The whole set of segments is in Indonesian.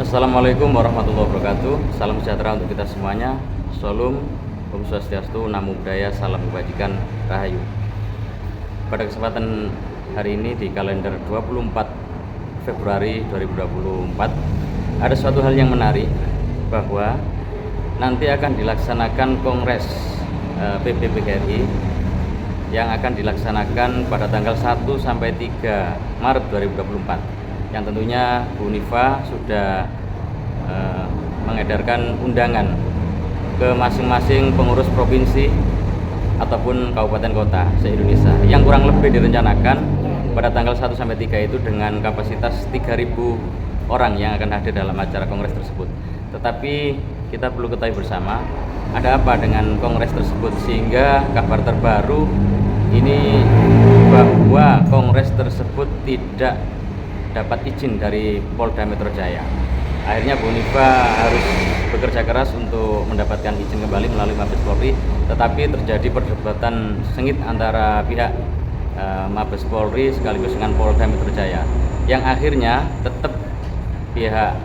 Assalamualaikum warahmatullahi wabarakatuh. Salam sejahtera untuk kita semuanya. Shalom, Om Swastiastu, Namo Buddhaya, Salam Kebajikan, Rahayu. Pada kesempatan hari ini di kalender 24 Februari 2024 ada suatu hal yang menarik, bahwa nanti akan dilaksanakan Kongres PBPGRI yang akan dilaksanakan pada tanggal 1 sampai 3 Maret 2024. Yang tentunya Bu Unifa sudah mengedarkan undangan ke masing-masing pengurus provinsi ataupun kabupaten kota se-Indonesia yang kurang lebih direncanakan pada tanggal 1 sampai 3 itu dengan kapasitas 3.000 orang yang akan hadir dalam acara kongres tersebut. Tetapi kita perlu ketahui bersama, ada apa dengan kongres tersebut, sehingga kabar terbaru ini bahwa kongres tersebut tidak dapat izin dari Polda Metro Jaya. Akhirnya Bu Unifa harus bekerja keras untuk mendapatkan izin kembali melalui Mabes Polri, tetapi terjadi perdebatan sengit antara pihak Mabes Polri sekaligus dengan Polda Metro Jaya, yang akhirnya tetap pihak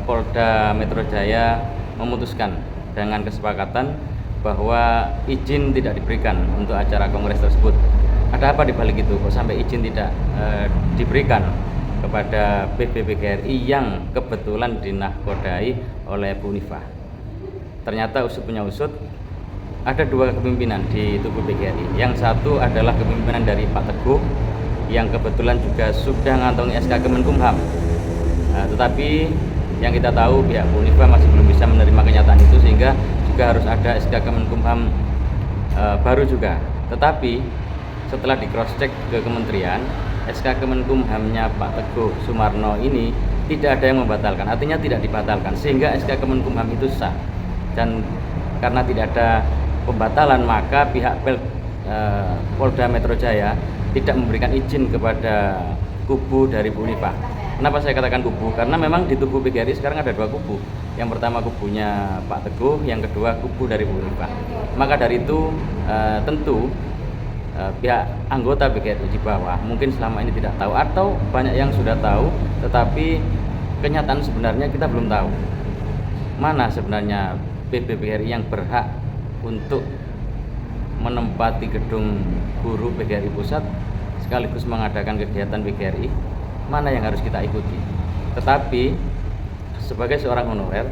Polda Metro Jaya memutuskan dengan kesepakatan bahwa izin tidak diberikan untuk acara kongres tersebut. Ada apa di balik itu? Kok sampai izin tidak diberikan kepada PBPGRI yang kebetulan dinahkodai oleh Bu Unifa? Ternyata usut punya usut, ada dua kepemimpinan di tubuh PGRI. Yang satu adalah kepemimpinan dari Pak Teguh yang kebetulan juga sudah ngantongi SK Kemenkumham. Tetapi yang kita tahu pihak Bu Unifa masih belum bisa menerima kenyataan itu, sehingga juga harus ada SK Kemenkumham baru juga. Tetapi setelah di cross check ke kementerian, SK Kemenkumhamnya Pak Teguh Sumarno ini tidak ada yang membatalkan, artinya tidak dibatalkan, sehingga SK Kemenkumham itu sah. Dan karena tidak ada pembatalan, maka pihak Polda Metro Jaya tidak memberikan izin kepada kubu dari Bu Unifa. Kenapa saya katakan kubu? Karena memang di tubuh PGRI sekarang ada dua kubu. Yang pertama kubunya Pak Teguh, yang kedua kubu dari Bu Unifa. Maka dari itu tentu pihak anggota PGRI di bawah mungkin selama ini tidak tahu, atau banyak yang sudah tahu, tetapi kenyataan sebenarnya kita belum tahu mana sebenarnya PBPGRI yang berhak untuk menempati gedung guru PGRI pusat sekaligus mengadakan kegiatan PGRI, mana yang harus kita ikuti. Tetapi sebagai seorang honorer,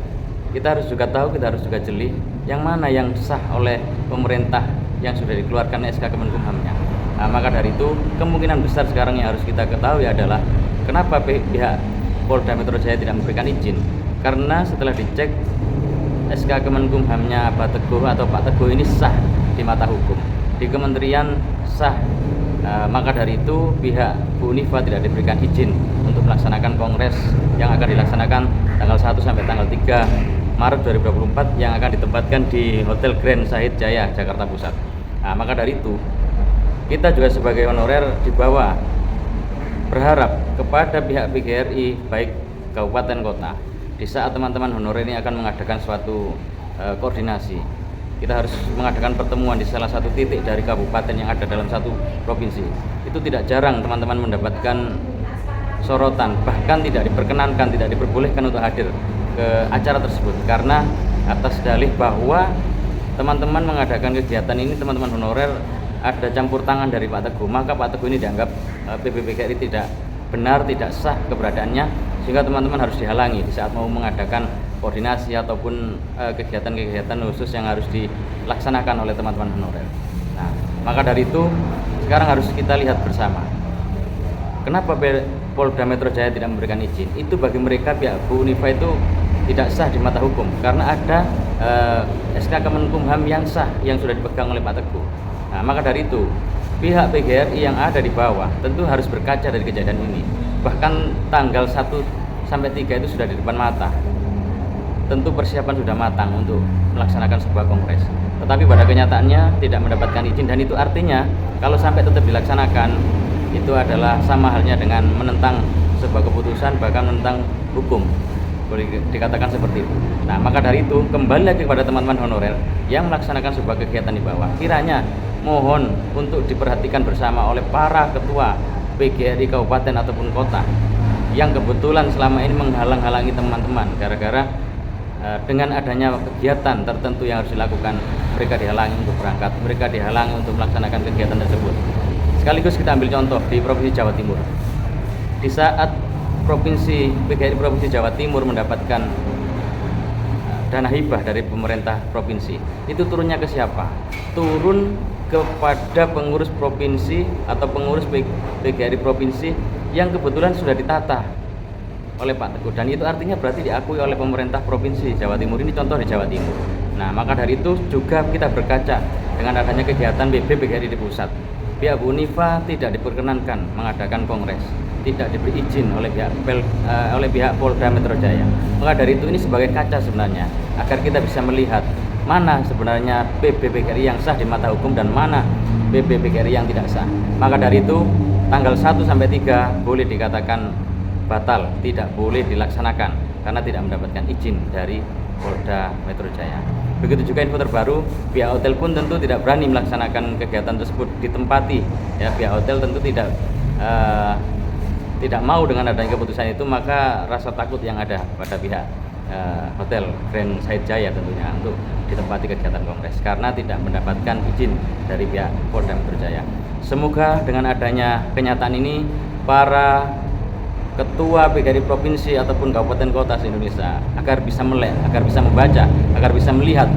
kita harus juga tahu, kita harus juga jeli yang mana yang sah oleh pemerintah yang sudah dikeluarkan SK Kemenkumhamnya. Maka dari itu kemungkinan besar sekarang yang harus kita ketahui adalah kenapa pihak Polda Metro Jaya tidak memberikan izin. Karena setelah dicek SK Kemenkumhamnya Pak Teguh atau Pak Teguh ini sah di mata hukum, di kementerian sah. Maka dari itu pihak Bu Unifa tidak diberikan izin untuk melaksanakan kongres yang akan dilaksanakan tanggal 1 sampai tanggal 3 Maret 2024 yang akan ditempatkan di Hotel Grand Sahid Jaya, Jakarta Pusat. Maka dari itu kita juga sebagai honorer di bawah berharap kepada pihak PGRI baik kabupaten kota, di saat teman-teman honorer ini akan mengadakan suatu koordinasi, kita harus mengadakan pertemuan di salah satu titik dari kabupaten yang ada dalam satu provinsi. Itu tidak jarang teman-teman mendapatkan sorotan, bahkan tidak diperkenankan, tidak diperbolehkan untuk hadir ke acara tersebut karena atas dalih bahwa teman-teman mengadakan kegiatan ini, teman-teman honorer, ada campur tangan dari Pak Teguh. Maka Pak Teguh ini dianggap PBPGRI tidak benar, tidak sah keberadaannya, sehingga teman-teman harus dihalangi di saat mau mengadakan koordinasi ataupun kegiatan-kegiatan khusus yang harus dilaksanakan oleh teman-teman honorer. Maka dari itu sekarang harus kita lihat bersama, kenapa Polda Metro Jaya tidak memberikan izin. Itu bagi mereka pihak Bu Unifa itu tidak sah di mata hukum, karena ada SK Kemenkumham yang sah yang sudah dipegang oleh Pak Teguh. Maka dari itu pihak PGRI yang ada di bawah tentu harus berkaca dari kejadian ini. Bahkan tanggal 1 sampai 3 itu sudah di depan mata. Tentu persiapan sudah matang untuk melaksanakan sebuah kongres. Tetapi pada kenyataannya tidak mendapatkan izin, dan itu artinya kalau sampai tetap dilaksanakan itu adalah sama halnya dengan menentang sebuah keputusan, bahkan menentang hukum, boleh dikatakan seperti itu. Maka dari itu kembali lagi kepada teman-teman honorer yang melaksanakan sebuah kegiatan di bawah, kiranya mohon untuk diperhatikan bersama oleh para ketua PGRI kabupaten ataupun kota, yang kebetulan selama ini menghalang-halangi teman-teman gara-gara dengan adanya kegiatan tertentu yang harus dilakukan, mereka dihalangi untuk berangkat, mereka dihalangi untuk melaksanakan kegiatan tersebut. Sekaligus kita ambil contoh di Provinsi Jawa Timur. Di saat PGRI Provinsi Jawa Timur mendapatkan dana hibah dari pemerintah provinsi, itu turunnya ke siapa? Turun kepada pengurus provinsi atau pengurus PGRI provinsi yang kebetulan sudah ditata oleh Pak Teguh, dan itu artinya berarti diakui oleh pemerintah provinsi Jawa Timur. Ini contoh di Jawa Timur. Nah, maka dari itu juga kita berkaca dengan adanya kegiatan PGRI di pusat. Pihak Bu Unifa tidak diperkenankan mengadakan kongres, tidak diberi izin oleh pihak Polda Metro Jaya. Maka dari itu ini sebagai kaca sebenarnya agar kita bisa melihat mana sebenarnya PGRI yang sah di mata hukum dan mana PGRI yang tidak sah. Maka dari itu tanggal 1 sampai 3 boleh dikatakan batal, tidak boleh dilaksanakan karena tidak mendapatkan izin dari Polda Metro Jaya. Begitu juga info terbaru, pihak hotel pun tentu tidak berani melaksanakan kegiatan tersebut ditempati. Ya, pihak hotel tentu tidak mau dengan adanya keputusan itu, maka rasa takut yang ada pada pihak Hotel Grand Said Jaya tentunya untuk ditempati kegiatan kongres karena tidak mendapatkan izin dari pihak Polda Metro Jaya. Semoga dengan adanya kenyataan ini para ketua PGRI provinsi ataupun kabupaten kota se-Indonesia agar bisa melek, agar bisa membaca, agar bisa melihat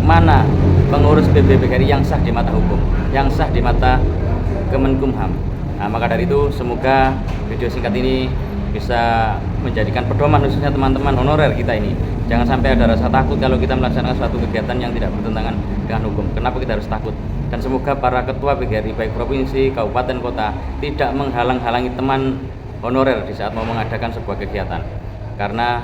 mana pengurus PGRI yang sah di mata hukum, yang sah di mata Kemenkumham. Nah, maka dari itu semoga video singkat ini bisa menjadikan pedoman khususnya teman-teman honorer kita ini. Jangan sampai ada rasa takut kalau kita melaksanakan suatu kegiatan yang tidak bertentangan dengan hukum. Kenapa kita harus takut? Dan semoga para ketua PGRI baik provinsi, kabupaten, kota tidak menghalang-halangi teman honorer di saat mau mengadakan sebuah kegiatan, karena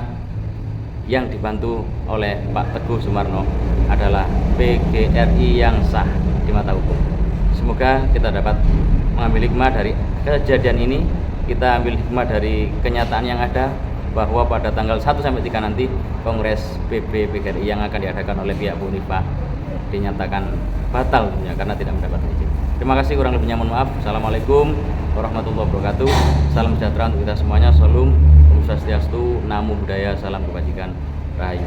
yang dibantu oleh Pak Teguh Sumarno adalah PGRI yang sah di mata hukum. Semoga kita dapat mengambil hikmah dari kejadian ini, kita ambil hikmah dari kenyataan yang ada bahwa pada tanggal 1 sampai 3 nanti Kongres PGRI yang akan diadakan oleh pihak Bu Unifa dinyatakan batal tentunya karena tidak mendapat izin. Terima kasih, kurang lebihnya mohon maaf. Assalamualaikum warahmatullahi wabarakatuh. Salam sejahtera untuk kita semuanya. Salam Om Swastiastu, Namo Buddhaya, salam kebajikan, Rahayu.